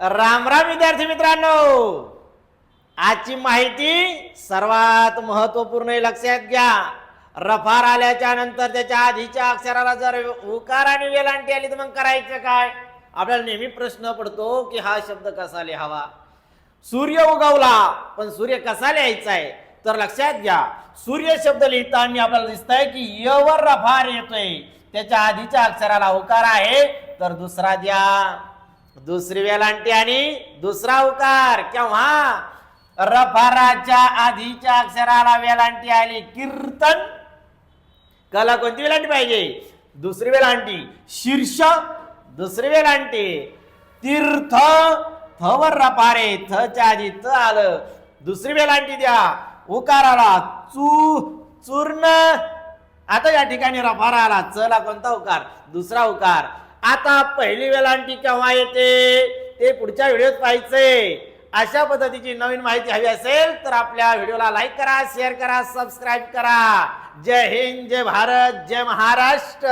राम राम विद्यार्थी मित्रांनो, आजची माहिती सर्वात महत्वपूर्ण आहे, लक्षात घ्या। रफार आल्याच्या नंतर त्याच्या आधीच्या अक्षराला जर उकार आणि वेलांटी आली तर मग करायचं काय? आपल्याला नेहमी प्रश्न पडतो की हा शब्द कसा लिहावा। सूर्य उगवला, पण सूर्य कसा लिहायचा आहे? तर लक्षात घ्या, सूर्य शब्द लिहिताना आपल्याला दिसतंय की य वर रफार येतोय, त्याच्या आधीच्या अक्षराला उकार आहे तर दुसरा द्या, दुसरी वेलांटी आणि दुसरा उकार। केव्हा रफाराच्या आधीच्या अक्षराला वेलांटी आली, कीर्तन, कला कोणती वेलांटी पाहिजे? दुसरी वेलांटी। शीर्ष, दुसरी वेलांटी। तीर्थ, थ वर रफार आहे, थ च्या आधी त आलं, दुसरी वेलांटी द्या। उकाराला चूर्ण, आता या ठिकाणी रफार आला, च ला कोणता उकार? दुसरा उकार। आता पहिली वेलांटी केव्हा येते ते पुढच्या व्हिडिओत पाहायचंय। अशा पद्धतीची नवीन माहिती हवी असेल तर आपल्या व्हिडिओला लाईक करा, शेअर करा, सबस्क्राईब करा। जय हिंद, जय भारत, जय महाराष्ट्र।